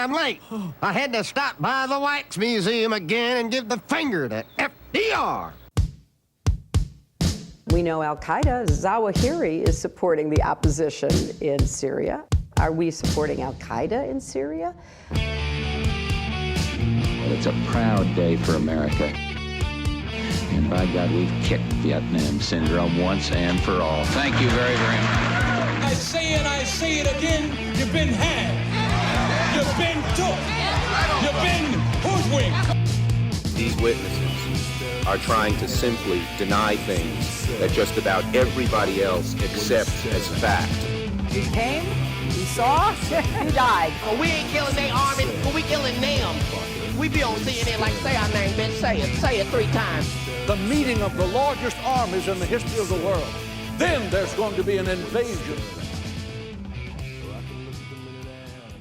I'm late. I had to stop by the Wax Museum again and give the finger to FDR. We know Al-Qaeda, Zawahiri, is supporting the opposition in Syria. Are we supporting Al-Qaeda in Syria? It's a proud day for America. And by God, we've kicked Vietnam syndrome once and for all. Thank you very, very much. I say and I say it again, you've been had. You've been took. You've been hoodwinked. These witnesses are trying to simply deny things that just about everybody else accepts as fact. He came, he saw, he died. Well, we ain't killing their army, but we killing them. We be on CNN like, say our name, bitch, say it 3 times. The meeting of the largest armies in the history of the world. Then there's going to be an invasion.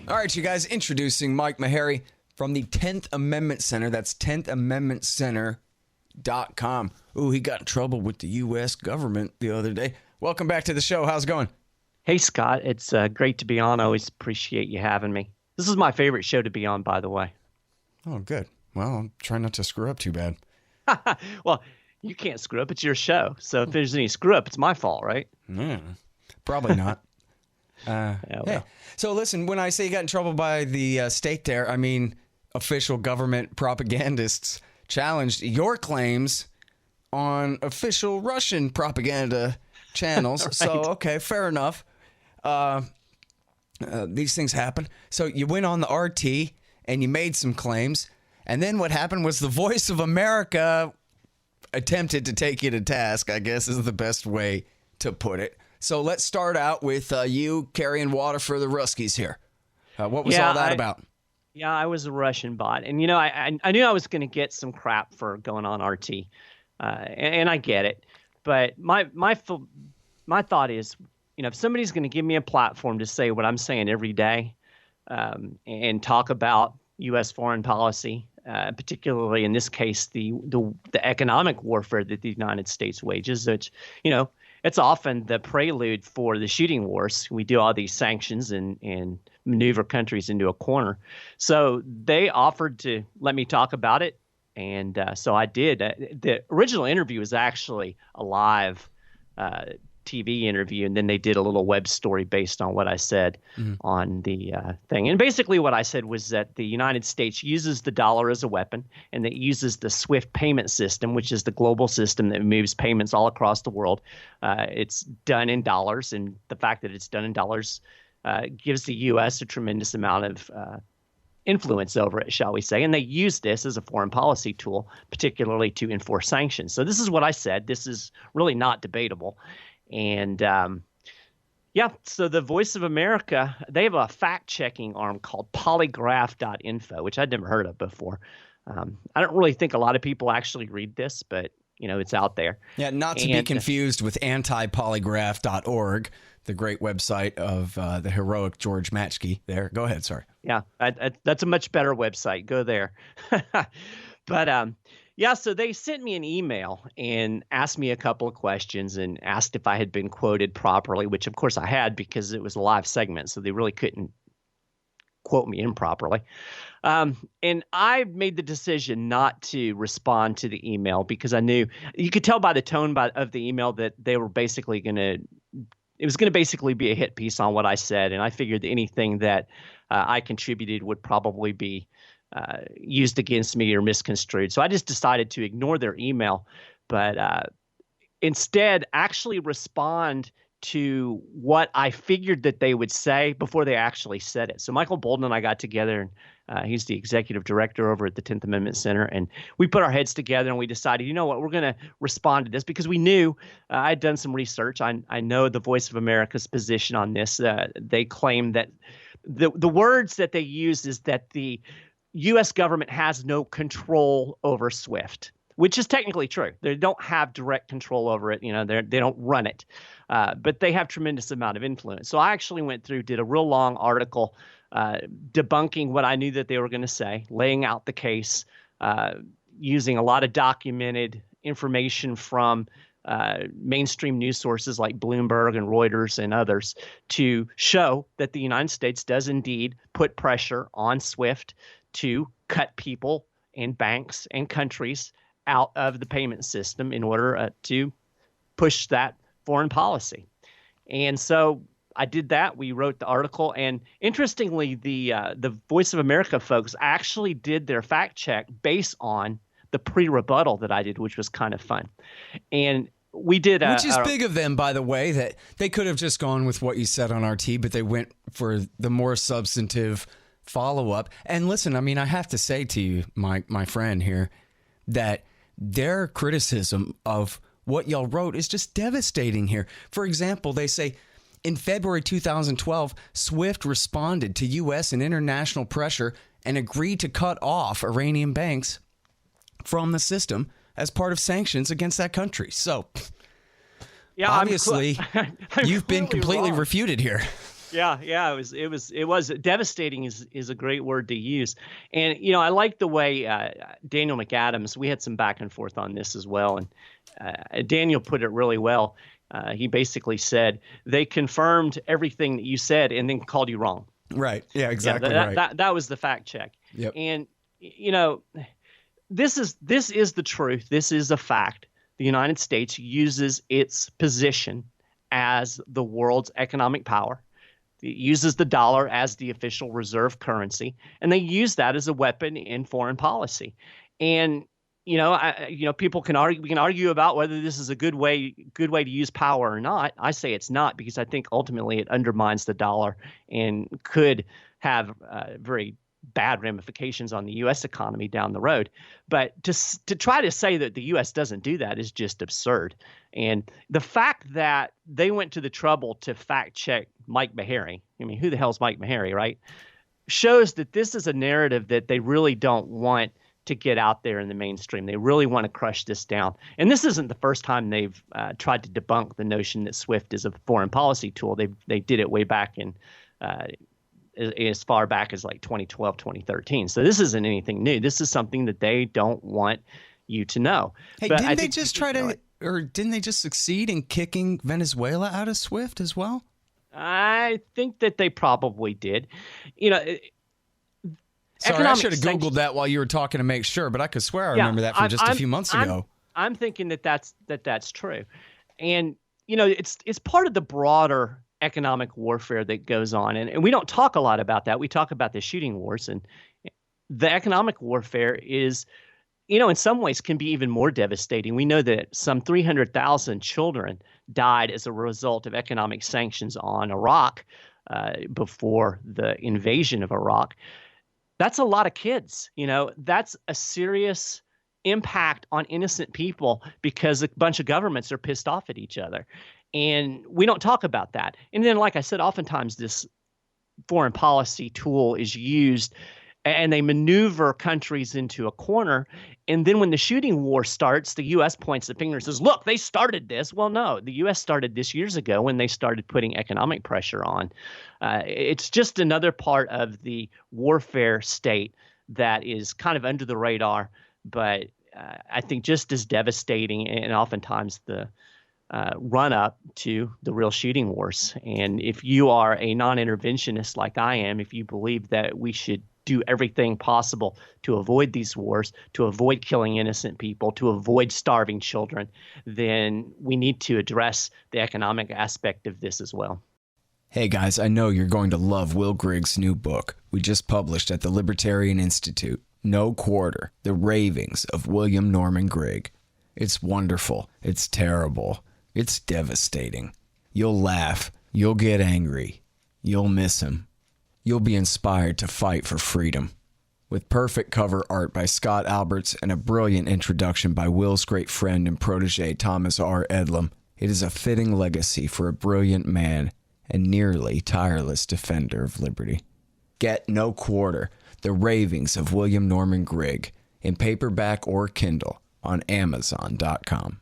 All right, you guys, introducing Mike Maharrey from the 10th Amendment Center. That's 10thamendmentcenter.com. Ooh, he got in trouble with the U.S. government the other day. Welcome back to the show. How's it going? Hey, Scott. It's great to be on. I always appreciate you having me. This is my favorite show to be on, by the way. Oh, good. Well, I'm trying not to screw up too bad. Well, you can't screw up. It's your show. So if there's any screw up, it's my fault, right? Probably not. Yeah, well. Hey, so listen, when I say you got in trouble by the state there, I mean official government propagandists challenged your claims on official Russian propaganda channels. Right. So, okay, fair enough. These things happen. So you went on the RT and you made some claims. And then what happened was the Voice of America attempted to take you to task, I guess is the best way to put it. So let's start out with you carrying water for the Ruskies here. What was all that about? Yeah, I was a Russian bot. And, you know, I knew I was going to get some crap for going on RT. And I get it. But my thought is, you know, if somebody's going to give me a platform to say what I'm saying every day and talk about U.S. foreign policy, particularly in this case, the economic warfare that the United States wages, which, you know, it's often the prelude for the shooting wars. We do all these sanctions and maneuver countries into a corner. So they offered to let me talk about it. And so I did. The original interview was actually a live TV interview, and then they did a little web story based on what I said on the thing. And basically what I said was that the United States uses the dollar as a weapon, and that uses the SWIFT payment system, which is the global system that moves payments all across the world. It's done in dollars, and the fact that it's done in dollars gives the U.S. a tremendous amount of influence over it, shall we say. And they use this as a foreign policy tool, particularly to enforce sanctions. So this is what I said. This is really not debatable. And so the Voice of America, they have a fact-checking arm called polygraph.info, which I'd never heard of before. I don't really think a lot of people actually read this, but, you know, it's out there. Yeah, not to be confused with antipolygraph.org, the great website of the heroic George Matschke there. Go ahead, sorry. Yeah, that's a much better website. Go there. But yeah, so they sent me an email and asked me a couple of questions and asked if I had been quoted properly, which of course I had because it was a live segment, so they really couldn't quote me improperly. And I made the decision not to respond to the email because I knew you could tell by the tone of the email that they were basically it was going to basically be a hit piece on what I said. And I figured that anything that I contributed would probably be used against me or misconstrued. So I just decided to ignore their email, but instead actually respond to what I figured that they would say before they actually said it. So Michael Bolden and I got together, and he's the executive director over at the 10th Amendment Center, and we put our heads together and we decided, you know what, we're going to respond to this because we knew I'd done some research. I know the Voice of America's position on this. They claim that the words that they use is that the U.S. government has no control over SWIFT, which is technically true. They don't have direct control over it. You know, they don't run it, but they have tremendous amount of influence. So I actually went through, did a real long article debunking what I knew that they were going to say, laying out the case, using a lot of documented information from mainstream news sources like Bloomberg and Reuters and others to show that the United States does indeed put pressure on SWIFT to cut people and banks and countries out of the payment system in order to push that foreign policy. And so I did that. We wrote the article, and interestingly, the Voice of America folks actually did their fact check based on the pre-rebuttal that I did, which was kind of fun. And we did, which is big of them, by the way, that they could have just gone with what you said on RT, but they went for the more substantive follow-up. And listen, I mean, I have to say to you, my friend here, that their criticism of what y'all wrote is just devastating here. For example, they say, in February 2012, SWIFT responded to U.S. and international pressure and agreed to cut off Iranian banks from the system as part of sanctions against that country. So, yeah, obviously, you've been completely wrong. Refuted here. Yeah, it was devastating is a great word to use. And, you know, I like the way Daniel McAdams, we had some back and forth on this as well. And Daniel put it really well. He basically said they confirmed everything that you said and then called you wrong. Right. Yeah, exactly. Right. That was the fact check. Yep. And, you know, this is the truth. This is a fact. The United States uses its position as the world's economic power. It uses the dollar as the official reserve currency, and they use that as a weapon in foreign policy. And people can argue. We can argue about whether this is a good way to use power or not. I say it's not, because I think ultimately it undermines the dollar and could have very bad ramifications on the U.S. economy down the road. But to try to say that the U.S. doesn't do that is just absurd. And the fact that they went to the trouble to fact check Mike Maharrey, I mean, who the hell's Mike Maharrey, right? Shows that this is a narrative that they really don't want to get out there in the mainstream. They really want to crush this down. And this isn't the first time they've tried to debunk the notion that SWIFT is a foreign policy tool. They did it way back in as far back as like 2012, 2013. So this isn't anything new. This is something that they don't want you to know. Hey, but didn't they just didn't they just succeed in kicking Venezuela out of SWIFT as well? I think that they probably did. You know, sorry, I should have Googled that while you were talking to make sure, but I could swear I remember that from just a few months ago. I'm thinking that's true. And, you know, it's part of the broader economic warfare that goes on. And we don't talk a lot about that. We talk about the shooting wars, and the economic warfare is, you know, in some ways can be even more devastating. We know that some 300,000 children died as a result of economic sanctions on Iraq before the invasion of Iraq. That's a lot of kids. You know, that's a serious impact on innocent people because a bunch of governments are pissed off at each other. And we don't talk about that. And then, like I said, oftentimes this foreign policy tool is used and they maneuver countries into a corner. And then when the shooting war starts, the U.S. points the finger and says, look, they started this. Well, no, the U.S. started this years ago when they started putting economic pressure on. It's just another part of the warfare state that is kind of under the radar, but I think just as devastating and oftentimes the run up to the real shooting wars. And if you are a non-interventionist like I am, if you believe that we should do everything possible to avoid these wars, to avoid killing innocent people, to avoid starving children, then we need to address the economic aspect of this as well. Hey guys, I know you're going to love Will Grigg's new book we just published at the Libertarian Institute, No Quarter, The Ravings of William Norman Grigg. It's wonderful. It's terrible. It's devastating. You'll laugh. You'll get angry. You'll miss him. You'll be inspired to fight for freedom. With perfect cover art by Scott Alberts and a brilliant introduction by Will's great friend and protege Thomas R. Edlum, it is a fitting legacy for a brilliant man and nearly tireless defender of liberty. Get No Quarter, The Ravings of William Norman Grigg, in paperback or Kindle on Amazon.com.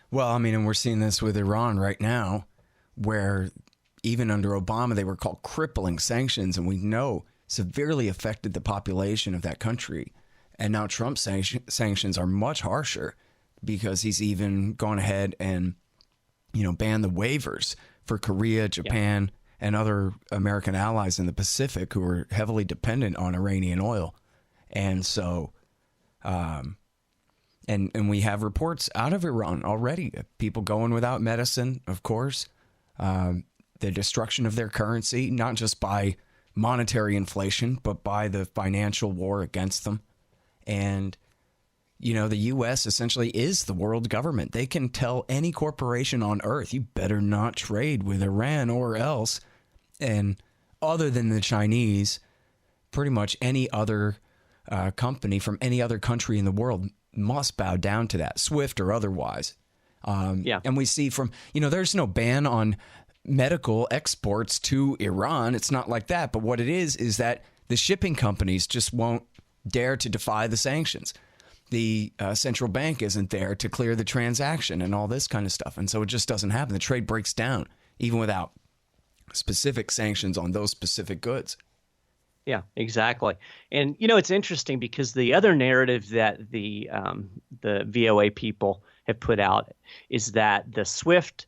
Well, I mean, and we're seeing this with Iran right now, where even under Obama, they were called crippling sanctions, and we know severely affected the population of that country. And now Trump's sanctions are much harsher, because he's even gone ahead and, banned the waivers for Korea, Japan, and other American allies in the Pacific who are heavily dependent on Iranian oil. And so, and we have reports out of Iran already, people going without medicine, of course, the destruction of their currency, not just by monetary inflation, but by the financial war against them. And, the U.S. essentially is the world government. They can tell any corporation on earth, you better not trade with Iran or else. And other than the Chinese, pretty much any other company from any other country in the world must bow down to that, SWIFT or otherwise. And we see from, there's no ban on medical exports to Iran. It's not like that. But what it is that the shipping companies just won't dare to defy the sanctions. The central bank isn't there to clear the transaction and all this kind of stuff. And so it just doesn't happen. The trade breaks down even without specific sanctions on those specific goods. Yeah, exactly. And, it's interesting because the other narrative that the VOA people have put out is that the SWIFT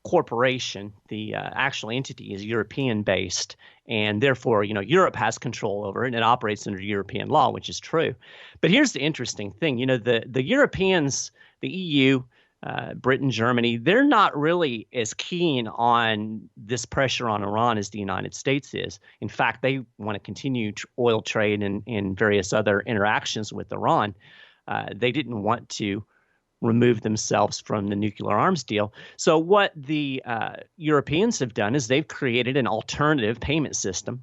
corporation, the actual entity, is European-based, and therefore, Europe has control over it, and it operates under European law, which is true. But here's the interesting thing. The Europeans, the EU, Britain, Germany, they're not really as keen on this pressure on Iran as the United States is. In fact, they want to continue oil trade and various other interactions with Iran. They didn't want to remove themselves from the nuclear arms deal. So what the Europeans have done is they've created an alternative payment system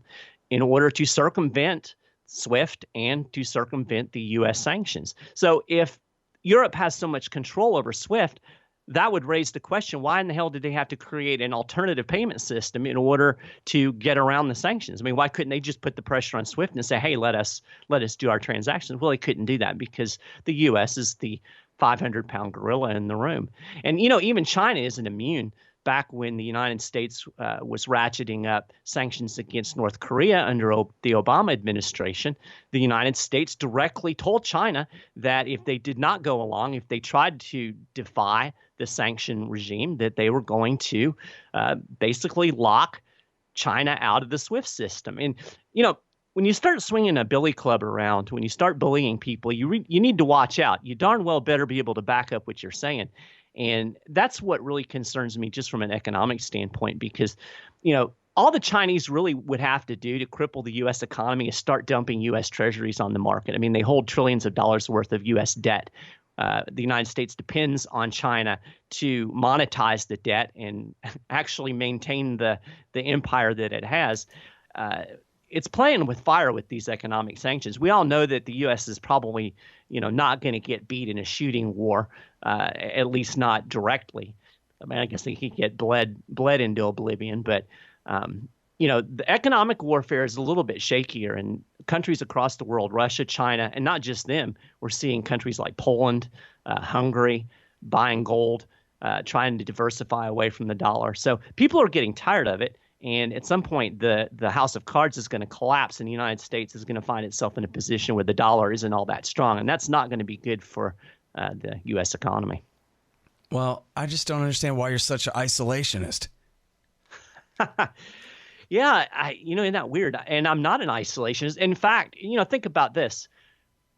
in order to circumvent SWIFT and to circumvent the U.S. sanctions. So if Europe has so much control over SWIFT, that would raise the question, why in the hell did they have to create an alternative payment system in order to get around the sanctions? I mean, why couldn't they just put the pressure on SWIFT and say, hey, let us do our transactions? Well, they couldn't do that because the U.S. is the 500-pound gorilla in the room. And, even China isn't immune. Back when the United States was ratcheting up sanctions against North Korea under the Obama administration, the United States directly told China that if they did not go along, if they tried to defy the sanction regime, that they were going to basically lock China out of the SWIFT system. And, when you start swinging a billy club around, when you start bullying people, you need to watch out. You darn well better be able to back up what you're saying. And that's what really concerns me just from an economic standpoint, because, all the Chinese really would have to do to cripple the U.S. economy is start dumping U.S. treasuries on the market. I mean, they hold trillions of dollars worth of U.S. debt. The United States depends on China to monetize the debt and actually maintain the empire that it has. It's playing with fire with these economic sanctions. We all know that the U.S. is probably, not going to get beat in a shooting war, at least not directly. I mean, I guess they could get bled into oblivion, but the economic warfare is a little bit shakier, and countries across the world, Russia, China, and not just them, we're seeing countries like Poland, Hungary, buying gold, trying to diversify away from the dollar. So people are getting tired of it. And at some point, the house of cards is going to collapse, and the United States is going to find itself in a position where the dollar isn't all that strong. And that's not going to be good for the U.S. economy. Well, I just don't understand why you're such an isolationist. Yeah, isn't that weird? And I'm not an isolationist. In fact, think about this.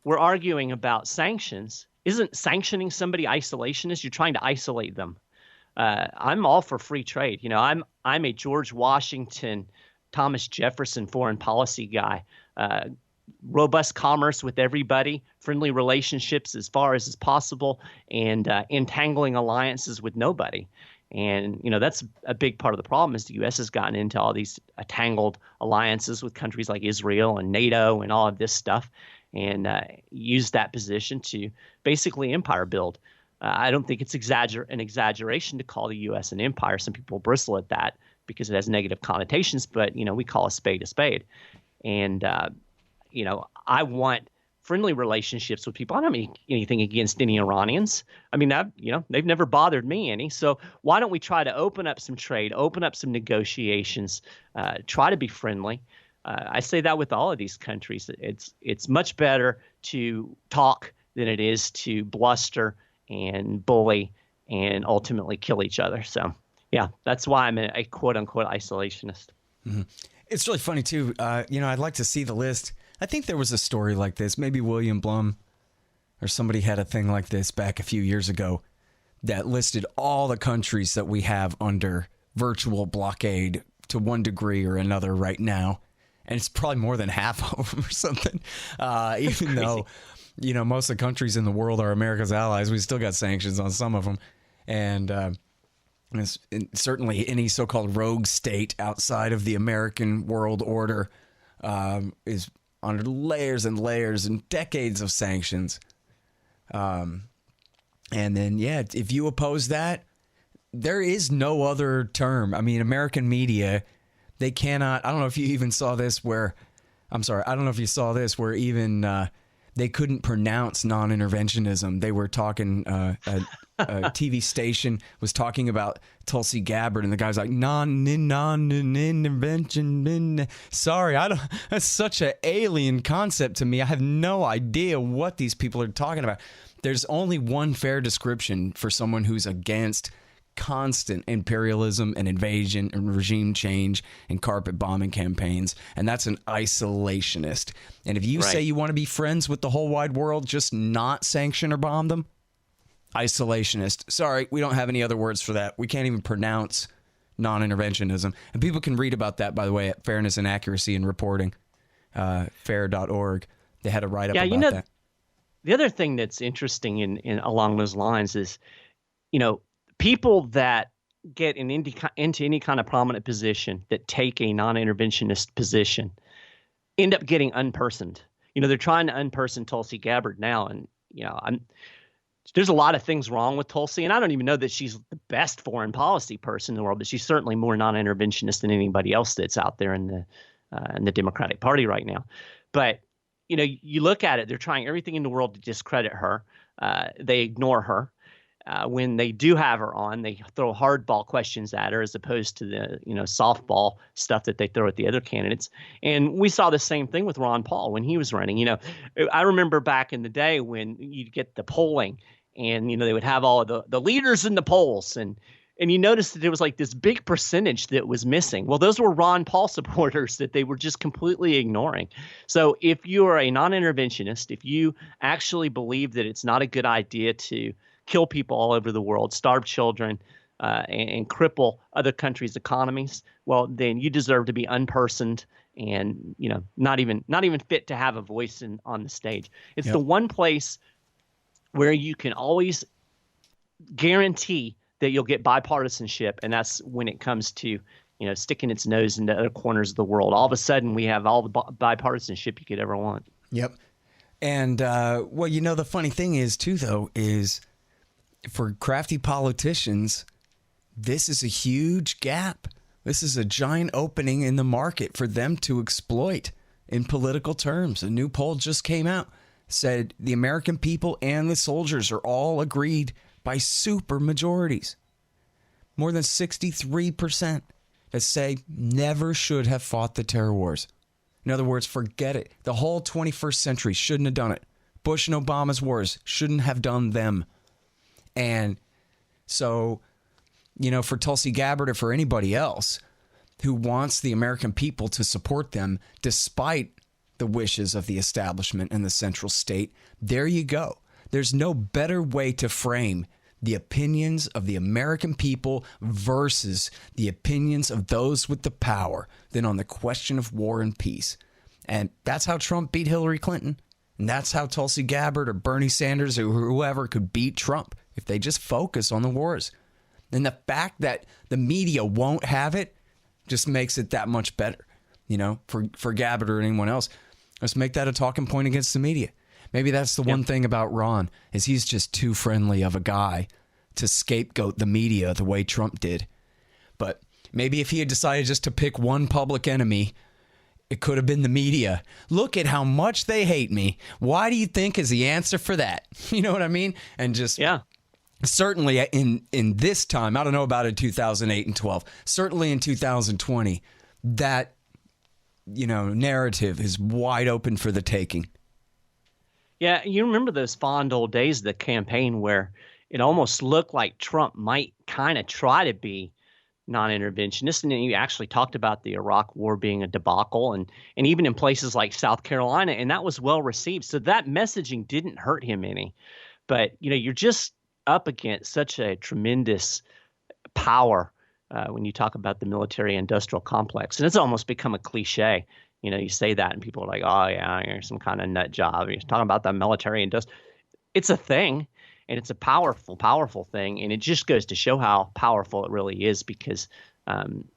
We're arguing about sanctions. Isn't sanctioning somebody isolationist? You're trying to isolate them. I'm all for free trade. I'm a George Washington, Thomas Jefferson foreign policy guy. Robust commerce with everybody, friendly relationships as far as is possible, and entangling alliances with nobody. And, that's a big part of the problem is the U.S. has gotten into all these tangled alliances with countries like Israel and NATO and all of this stuff, and used that position to basically empire build. I don't think it's an exaggeration to call the U.S. an empire. Some people bristle at that because it has negative connotations, but, we call a spade. And, I want friendly relationships with people. I don't have anything against any Iranians. I mean, they've never bothered me any. So why don't we try to open up some trade, open up some negotiations, try to be friendly? I say that with all of these countries. It's much better to talk than it is to bluster and bully and ultimately kill each other. So, yeah, that's why I'm a quote-unquote isolationist. Mm-hmm. It's really funny, too. I'd like to see the list. I think there was a story like this. Maybe William Blum or somebody had a thing like this back a few years ago that listed all the countries that we have under virtual blockade to one degree or another right now. And it's probably more than half of them or something. Even though, most of the countries in the world are America's allies, we still got sanctions on some of them. And certainly any so-called rogue state outside of the American world order is under layers and layers and decades of sanctions. And then, if you oppose that, there is no other term. I mean, American media, they cannot. I don't know if you even saw this where, I don't know if you saw this where even they couldn't pronounce non-interventionism. They were talking, a TV station was talking about Tulsi Gabbard, and the guy's like, non-intervention. Sorry, that's such an alien concept to me. I have no idea what these people are talking about. There's only one fair description for someone who's against constant imperialism and invasion and regime change and carpet bombing campaigns, and that's an isolationist. And if you say you want to be friends with the whole wide world, just not sanction or bomb them, isolationist. Sorry, we don't have any other words for that. We can't even pronounce non-interventionism. And people can read about that, by the way, at Fairness and Accuracy in Reporting, fair.org. They had a write-up about that. The other thing that's interesting in along those lines is, people that get into any kind of prominent position that take a non-interventionist position end up getting unpersoned. They're trying to unperson Tulsi Gabbard now, and there's a lot of things wrong with Tulsi, and I don't even know that she's the best foreign policy person in the world, but she's certainly more non-interventionist than anybody else that's out there in the Democratic Party right now. But you look at it, they're trying everything in the world to discredit her. They ignore her. When they do have her on, they throw hardball questions at her as opposed to the softball stuff that they throw at the other candidates. And we saw the same thing with Ron Paul when he was running. I remember back in the day when you'd get the polling, and they would have all of the leaders in the polls, and you noticed that there was like this big percentage that was missing. Well, those were Ron Paul supporters that they were just completely ignoring. So if you are a non-interventionist, if you actually believe that it's not a good idea to kill people all over the world, starve children, and cripple other countries' economies, well, then you deserve to be unpersoned and not even fit to have a voice on the stage. It's the one place where you can always guarantee that you'll get bipartisanship, and that's when it comes to sticking its nose into other corners of the world. All of a sudden, we have all the bipartisanship you could ever want. Yep. And the funny thing is too, though, is for crafty politicians, this is a huge gap. This is a giant opening in the market for them to exploit in political terms. A new poll just came out, said the American people and the soldiers are all agreed by super majorities. More than 63% that say never should have fought the terror wars. In other words, forget it. The whole 21st century shouldn't have done it. Bush and Obama's wars shouldn't have done them. And so, for Tulsi Gabbard or for anybody else who wants the American people to support them despite the wishes of the establishment and the central state, there you go. There's no better way to frame the opinions of the American people versus the opinions of those with the power than on the question of war and peace. And that's how Trump beat Hillary Clinton. And that's how Tulsi Gabbard or Bernie Sanders or whoever could beat Trump if they just focus on the wars. And the fact that the media won't have it just makes it that much better, for Gabbard or anyone else. Let's make that a talking point against the media. Maybe that's the one thing about Ron, is he's just too friendly of a guy to scapegoat the media the way Trump did. But maybe if he had decided just to pick one public enemy, it could have been the media. Look at how much they hate me. Why do you think is the answer for that? You know what I mean? And just certainly in this time, I don't know about in 2008 and 12, certainly in 2020, that narrative is wide open for the taking. Yeah, you remember those fond old days of the campaign where it almost looked like Trump might kind of try to be non-interventionist. And then you actually talked about the Iraq War being a debacle, and even in places like South Carolina, and that was well received. So that messaging didn't hurt him any. But you're just up against such a tremendous power when you talk about the military-industrial complex, and it's almost become a cliche. You say that, and people are like, "Oh yeah, you're some kind of nut job. You're talking about the military-industrial." It's a thing. And it's a powerful, powerful thing. And it just goes to show how powerful it really is, because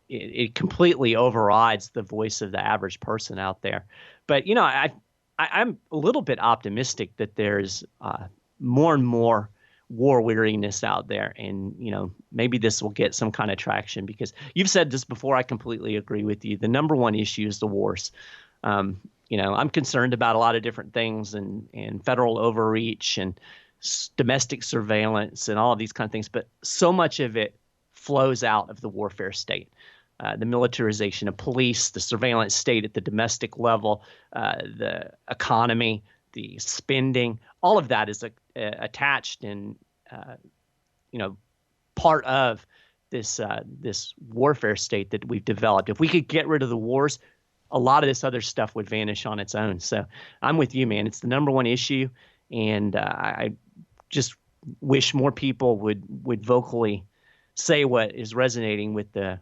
it completely overrides the voice of the average person out there. But, I'm a little bit optimistic that there's more and more war weariness out there. And, maybe this will get some kind of traction, because you've said this before. I completely agree with you. The number one issue is the wars. I'm concerned about a lot of different things, and federal overreach and domestic surveillance and all of these kind of things, but so much of it flows out of the warfare state. The militarization of police, the surveillance state at the domestic level, the economy, the spending, all of that is attached and part of this warfare state that we've developed. If we could get rid of the wars, a lot of this other stuff would vanish on its own. So I'm with you, man. It's the number one issue, and I just wish more people would vocally say what is resonating with the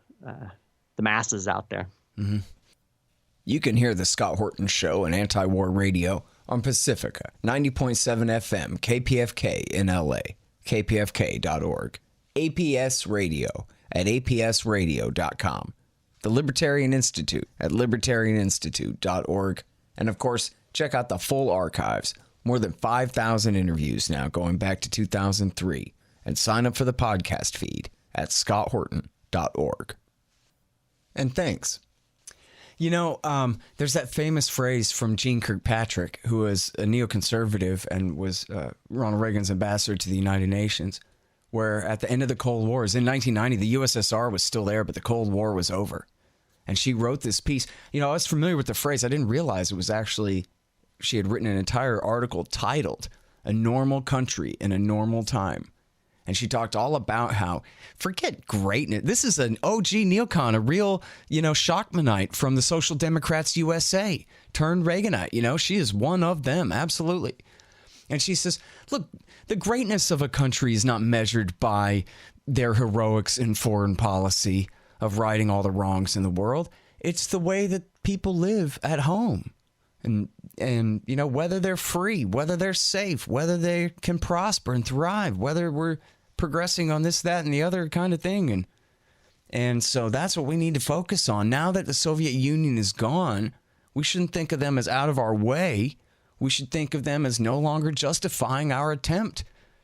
masses out there. Mm-hmm. You can hear the Scott Horton Show and Anti-War Radio on Pacifica, 90.7 FM, KPFK in LA, kpfk.org, APS Radio at apsradio.com, the Libertarian Institute at libertarianinstitute.org, and of course, check out the full archives. More than 5,000 interviews now going back to 2003. And sign up for the podcast feed at scotthorton.org. And thanks. There's that famous phrase from Gene Kirkpatrick, who was a neoconservative and was Ronald Reagan's ambassador to the United Nations, where at the end of the Cold Wars, in 1990, the USSR was still there, but the Cold War was over. And she wrote this piece. I was familiar with the phrase. I didn't realize it was actually... She had written an entire article titled "A Normal Country in a Normal Time." And she talked all about how, forget greatness. This is an OG neocon, a real, Shockmanite from the Social Democrats USA, turned Reaganite. She is one of them. Absolutely. And she says, look, the greatness of a country is not measured by their heroics in foreign policy of righting all the wrongs in the world. It's the way that people live at home. And whether they're free, whether they're safe, whether they can prosper and thrive, whether we're progressing on this, that, and the other kind of thing. And so that's what we need to focus on. Now that the Soviet Union is gone, we shouldn't think of them as out of our way. We should think of them as no longer justifying our attempt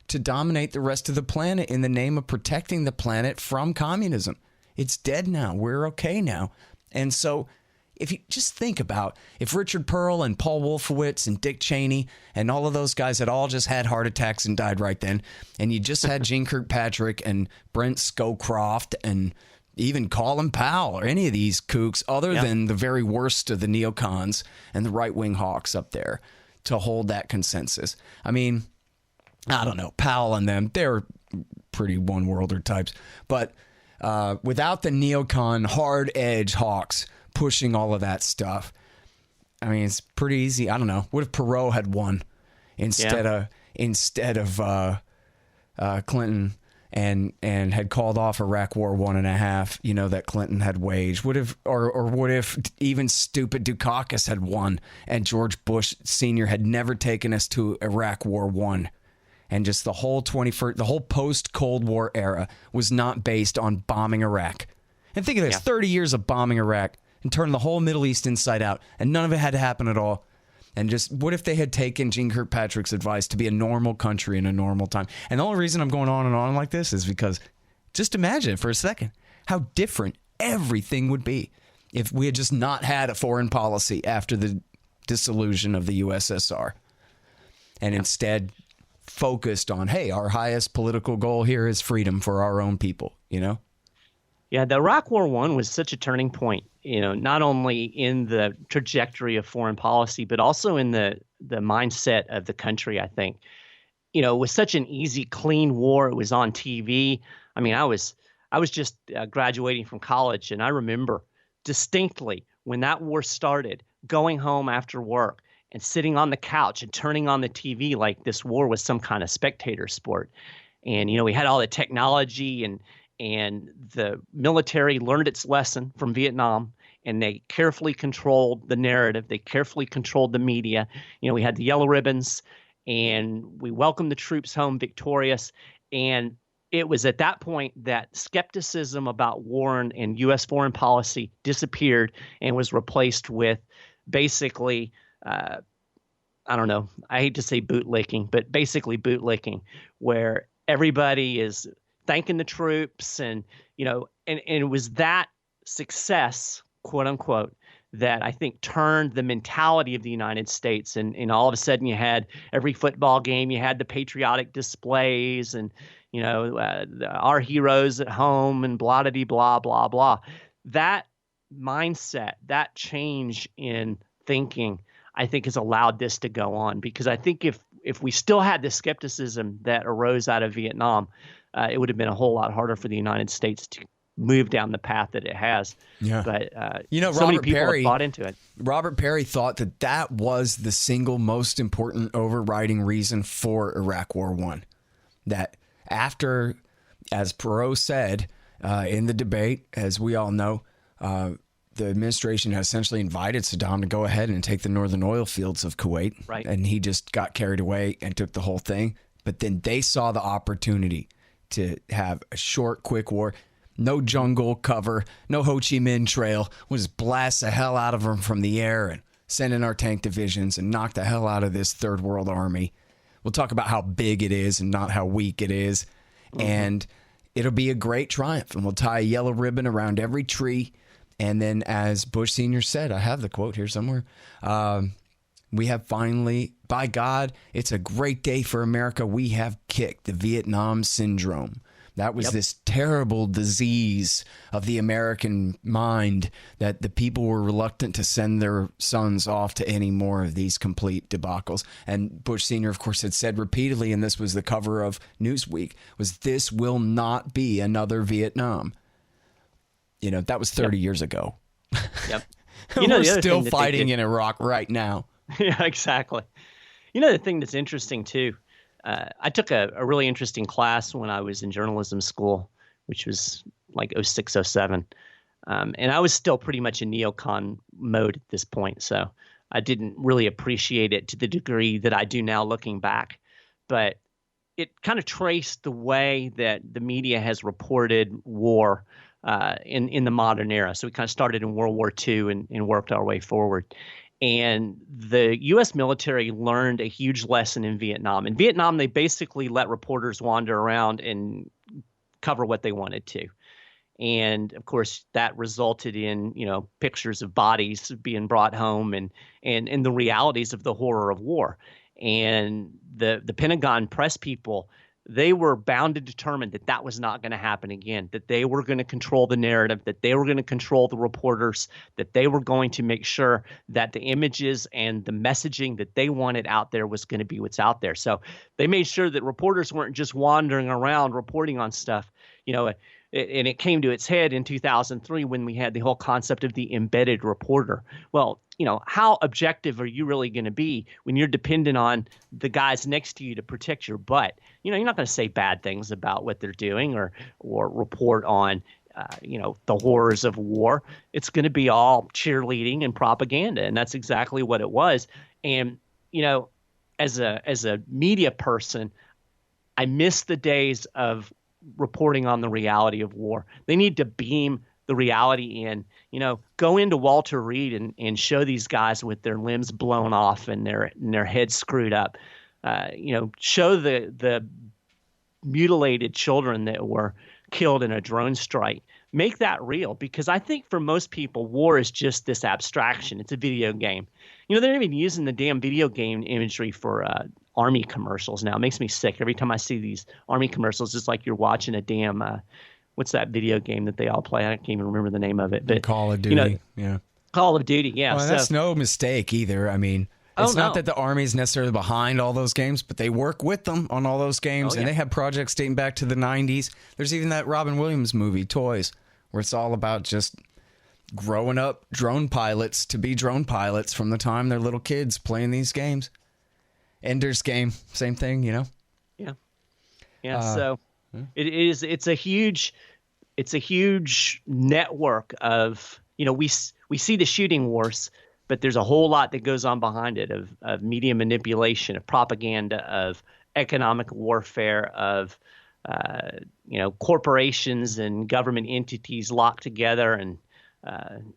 to dominate the rest of the planet in the name of protecting the planet from communism. It's dead now. We're okay now. And so... if you just think about if Richard Pearl and Paul Wolfowitz and Dick Cheney and all of those guys had all just had heart attacks and died right then, and you just had Gene Kirkpatrick and Brent Scowcroft and even Colin Powell or any of these kooks other than the very worst of the neocons and the right-wing hawks up there to hold that consensus. I mean, I don't know, Powell and them, they're pretty one-worlder types. But without the neocon hard-edge hawks pushing all of that stuff, I mean, it's pretty easy. I don't know. What if Perot had won instead of Clinton and had called off Iraq War 1.5, that Clinton had waged? What if even stupid Dukakis had won and George Bush Sr. had never taken us to Iraq War 1? And just the whole post-Cold War era was not based on bombing Iraq. And think of this, 30 years of bombing Iraq and turning the whole Middle East inside out, and none of it had to happen at all. And just, what if they had taken Gene Kirkpatrick's advice to be a normal country in a normal time? And the only reason I'm going on and on like this is because just imagine for a second how different everything would be if we had just not had a foreign policy after the dissolution of the USSR and instead focused on, hey, our highest political goal here is freedom for our own people, Yeah, the Iraq War I was such a turning point, not only in the trajectory of foreign policy, but also in the mindset of the country, I think. it was such an easy, clean war. It was on TV. I mean, I was just graduating from college, and I remember distinctly when that war started, going home after work and sitting on the couch and turning on the TV like this war was some kind of spectator sport. And we had all the technology, and the military learned its lesson from Vietnam, and they carefully controlled the narrative. They carefully controlled the media. We had the yellow ribbons, and we welcomed the troops home victorious. And it was at that point that skepticism about war and U.S. foreign policy disappeared and was replaced with basically, I don't know, I hate to say bootlicking, but basically bootlicking, where everybody is thanking the troops and it was that success, quote unquote, that I think turned the mentality of the United States. And all of a sudden you had every football game, you had the patriotic displays and, our heroes at home and blah, blah, blah, blah, blah. That mindset, that change in thinking, I think has allowed this to go on, because I think if we still had the skepticism that arose out of Vietnam, it would have been a whole lot harder for the United States to move down the path that it has. Yeah. But so many people have bought into it. Robert Perry thought that was the single most important overriding reason for Iraq War I. That after, as Perot said in the debate, as we all know, the administration had essentially invited Saddam to go ahead and take the northern oil fields of Kuwait. Right. And he just got carried away and took the whole thing. But then they saw the opportunity to have a short, quick war. No jungle cover, no Ho Chi Minh Trail. We'll just blast the hell out of them from the air and send in our tank divisions and knock the hell out of this third world army. We'll talk about how big it is and not how weak it is. Mm-hmm. And it'll be a great triumph. And we'll tie a yellow ribbon around every tree. And then, as Bush Sr. said, I have the quote here somewhere, we have finally, by God, it's a great day for America. We have kicked the Vietnam syndrome. That was this terrible disease of the American mind that the people were reluctant to send their sons off to any more of these complete debacles. And Bush Sr., of course, had said repeatedly, and this was the cover of Newsweek, was this will not be another Vietnam. That was 30 years ago. Yep. We're still fighting in Iraq right now. Yeah, exactly. The thing that's interesting, too, I took a really interesting class when I was in journalism school, which was like 06, 07. And I was still pretty much in neocon mode at this point. So I didn't really appreciate it to the degree that I do now looking back. But it kind of traced the way that the media has reported war in the modern era. So we kind of started in World War II and worked our way forward. And the U.S. military learned a huge lesson in Vietnam. In Vietnam, they basically let reporters wander around and cover what they wanted to. And, of course, that resulted in, pictures of bodies being brought home and the realities of the horror of war. And the Pentagon press people, they were bound and determined that that was not going to happen again, that they were going to control the narrative, that they were going to control the reporters, that they were going to make sure that the images and the messaging that they wanted out there was going to be what's out there. So they made sure that reporters weren't just wandering around reporting on stuff, and it came to its head in 2003 when we had the whole concept of the embedded reporter. Well, how objective are you really going to be when you're dependent on the guys next to you to protect your butt? You're not going to say bad things about what they're doing or report on, the horrors of war. It's going to be all cheerleading and propaganda, and that's exactly what it was. And, as a media person, I miss the days of reporting on the reality of war. They need to beam the reality in, go into Walter Reed and show these guys with their limbs blown off and their heads screwed up. Show the mutilated children that were killed in a drone strike. Make that real, because I think for most people, war is just this abstraction. It's a video game. They're even using the damn video game imagery for Army commercials now. It makes me sick every time I see these Army commercials. It's like you're watching a damn what's that video game that they all play? I can't even remember the name of it. But Call of Duty. Yeah. Call of Duty. Yeah. Well, that's no mistake either. I mean, It's not that the Army is necessarily behind all those games, but they work with them on all those games, and they have projects dating back to the 90s. There's even that Robin Williams movie, Toys, where it's all about just growing up drone pilots to be drone pilots from the time they're little kids playing these games. Ender's Game, same thing, you know? Yeah. So it's a huge network of, we see the shooting wars, but there's a whole lot that goes on behind it of media manipulation, of propaganda, of economic warfare, of corporations and government entities locked together, and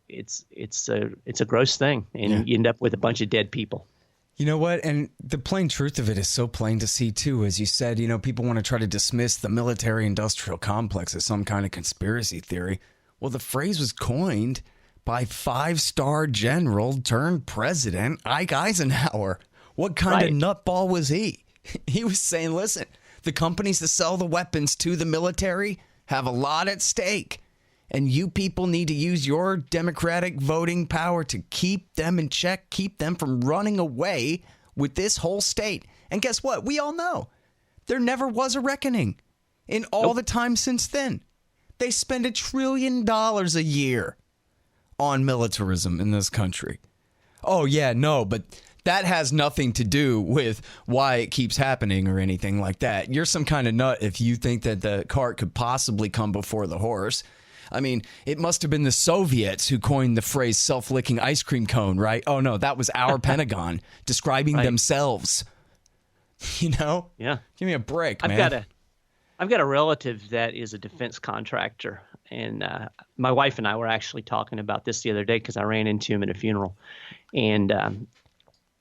it's a gross thing, and you end up with a bunch of dead people. You know what? And the plain truth of it is so plain to see, too. As you said, people want to try to dismiss the military-industrial complex as some kind of conspiracy theory. Well, the phrase was coined by five-star general turned president Ike Eisenhower. What kind of nutball was he? He was saying, listen, the companies that sell the weapons to the military have a lot at stake. And you people need to use your democratic voting power to keep them in check, keep them from running away with this whole state. And guess what? We all know there never was a reckoning in all the time since then. They spend $1 trillion a year on militarism in this country. Oh, yeah, no, but that has nothing to do with why it keeps happening or anything like that. You're some kind of nut if you think that the cart could possibly come before the horse. I mean, it must have been the Soviets who coined the phrase self-licking ice cream cone, right? Oh, no, that was our Pentagon describing themselves. Yeah. Give me a break, man. I've got a relative that is a defense contractor, and my wife and I were actually talking about this the other day because I ran into him at a funeral. And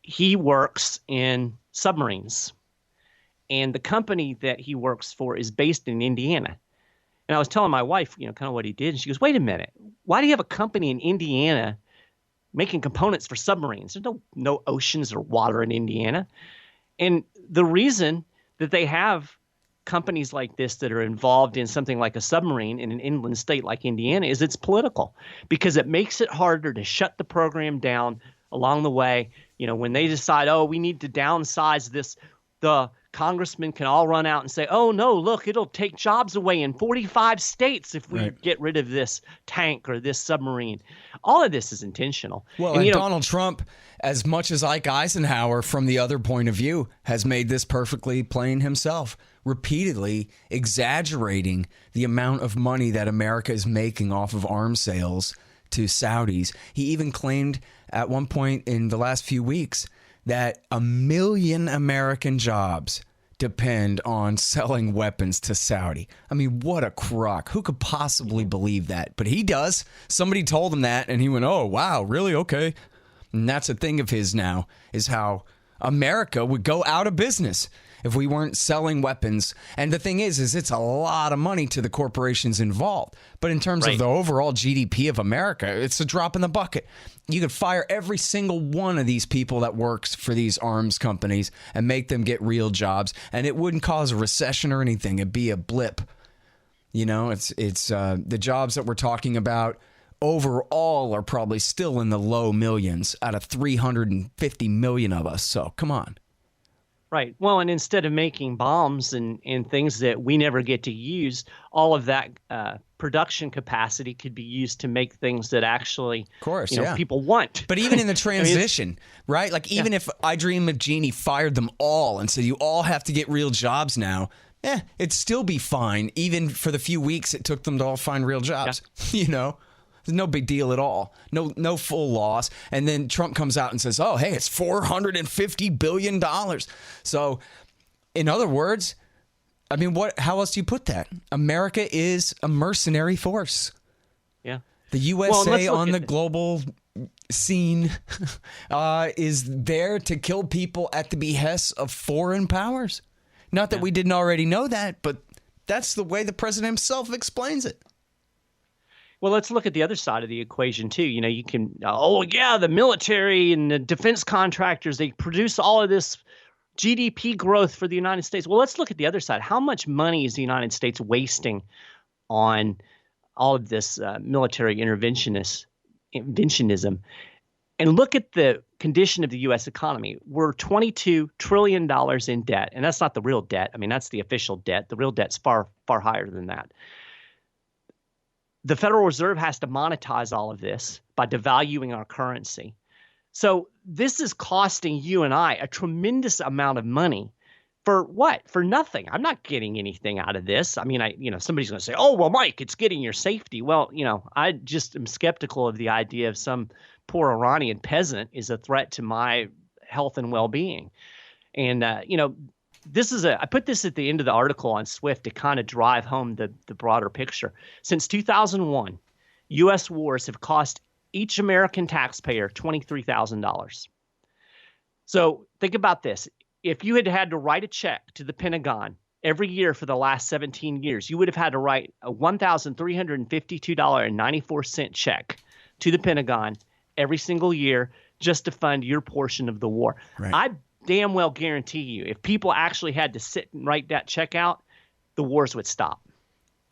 he works in submarines, and the company that he works for is based in Indiana. And I was telling my wife, kind of what he did. And she goes, wait a minute. Why do you have a company in Indiana making components for submarines? There's no oceans or water in Indiana. And the reason that they have companies like this that are involved in something like a submarine in an inland state like Indiana is it's political, because it makes it harder to shut the program down along the way. When they decide, we need to downsize this, the congressmen can all run out and say, oh, no, look, it'll take jobs away in 45 states if we get rid of this tank or this submarine. All of this is intentional. Well, and Donald Trump, as much as Ike Eisenhower from the other point of view, has made this perfectly plain himself, repeatedly exaggerating the amount of money that America is making off of arms sales to Saudis. He even claimed at one point in the last few weeks that 1 million American jobs depend on selling weapons to Saudi. I mean, what a crock. Who could possibly believe that? But he does. Somebody told him that, and he went, oh, wow, really? Okay. And that's a thing of his now, is how America would go out of business if we weren't selling weapons. And the thing is it's a lot of money to the corporations involved. But in terms of the overall GDP of America, it's a drop in the bucket. You could fire every single one of these people that works for these arms companies and make them get real jobs, and it wouldn't cause a recession or anything. It'd be a blip. It's the jobs that we're talking about overall are probably still in the low millions out of 350 million of us. So come on. Right. Well, and instead of making bombs and things that we never get to use, all of that production capacity could be used to make things that actually, people want. But even in the transition, right? Like even if I Dream of Jeannie fired them all and said, you all have to get real jobs now, it'd still be fine. Even for the few weeks it took them to all find real jobs, There's no big deal at all. No full loss. And then Trump comes out and says, oh, hey, it's $450 billion. So, in other words, I mean, how else do you put that? America is a mercenary force. Yeah. The USA on the global scene is there to kill people at the behest of foreign powers. Not that we didn't already know that, but that's the way the president himself explains it. Well, let's look at the other side of the equation, too. You can, the military and the defense contractors, they produce all of this GDP growth for the United States. Well, let's look at the other side. How much money is the United States wasting on all of this military interventionism? And and look at the condition of the U.S. economy. We're $22 trillion in debt, and that's not the real debt. I mean, that's the official debt. The real debt's far, far higher than that. The Federal Reserve has to monetize all of this by devaluing our currency. So this is costing you and I a tremendous amount of money. For what? For nothing. I'm not getting anything out of this. I mean, somebody's going to say, oh, well, Mike, it's getting your safety. Well, I just am skeptical of the idea of some poor Iranian peasant is a threat to my health and well-being. And, I put this at the end of the article on SWIFT to kind of drive home the broader picture. Since 2001, U.S. wars have cost each American taxpayer $23,000. So think about this. If you had to write a check to the Pentagon every year for the last 17 years, you would have had to write a $1,352.94 check to the Pentagon every single year just to fund your portion of the war. Right. I damn well guarantee you, if people actually had to sit and write that check out, the wars would stop.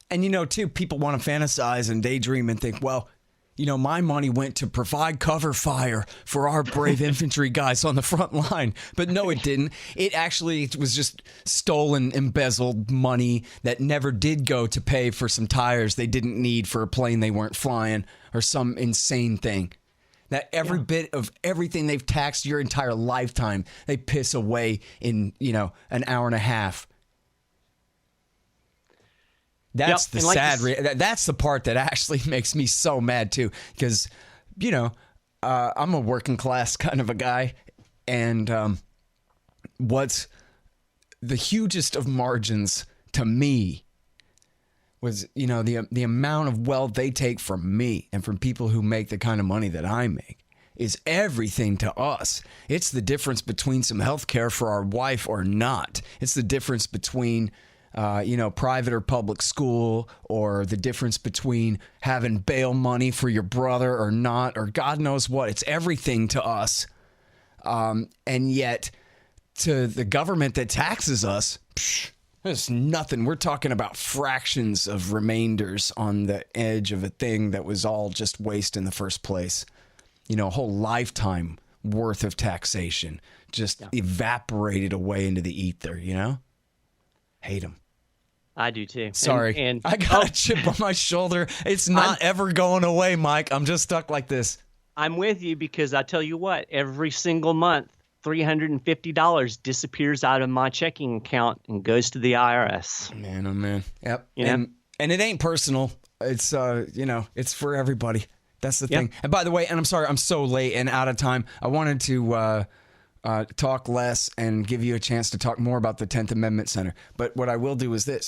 And, too, people want to fantasize and daydream and think, well, my money went to provide cover fire for our brave infantry guys on the front line. But no, it didn't. It actually was just stolen, embezzled money that never did go to pay for some tires they didn't need for a plane they weren't flying or some insane thing. That every bit of everything they've taxed your entire lifetime, they piss away in, an hour and a half. That's the sad. That's the part that actually makes me so mad too, because I'm a working class kind of a guy, and what's the hugest of margins to me was the amount of wealth they take from me and from people who make the kind of money that I make is everything to us. It's the difference between some health care for our wife or not. It's the difference between private or public school, or the difference between having bail money for your brother or not, or God knows what. It's everything to us. And yet to the government that taxes us, there's nothing. We're talking about fractions of remainders on the edge of a thing that was all just waste in the first place. A whole lifetime worth of taxation just evaporated away into the ether, Hate them. I do too. Sorry. And I got a chip on my shoulder. It's not ever going away, Mike. I'm just stuck like this. I'm with you because I tell you what, every single month, $350 disappears out of my checking account and goes to the IRS. Man, oh man. Yep. And it ain't personal. It's it's for everybody. That's the thing. And by the way, and I'm sorry, I'm so late and out of time. I wanted to talk less and give you a chance to talk more about the 10th Amendment Center. But what I will do is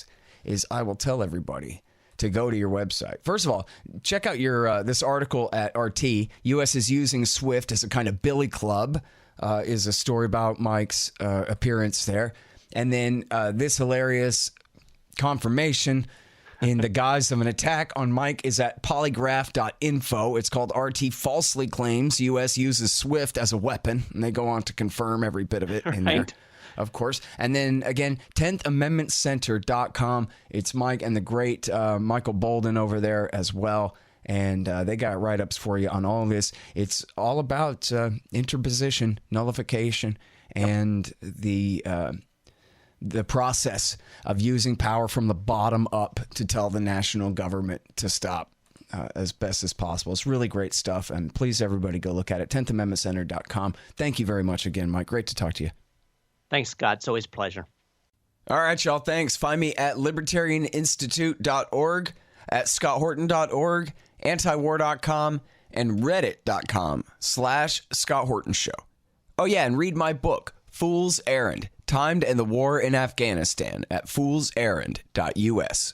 I will tell everybody to go to your website. First of all, check out your this article at RT. U.S. is using SWIFT as a kind of billy club, is a story about Mike's appearance there. And then this hilarious confirmation in the guise of an attack on Mike is at polygraph.info. It's called RT falsely claims U.S. uses SWIFT as a weapon. And they go on to confirm every bit of it in there, of course. And then, again, 10thamendmentcenter.com. It's Mike and the great Michael Bolden over there as well. And they got write-ups for you on all of this. It's all about interposition, nullification, and the process of using power from the bottom up to tell the national government to stop as best as possible. It's really great stuff, and please, everybody, go look at it. 10thamendmentcenter.com. Thank you very much again, Mike. Great to talk to you. Thanks, Scott. It's always a pleasure. All right, y'all. Thanks. Find me at libertarianinstitute.org, at scotthorton.org, antiwar.com, and reddit.com/Scott Horton Show. Oh, yeah, and read my book, Fool's Errand, Time to End the War in Afghanistan, at foolserrand.us.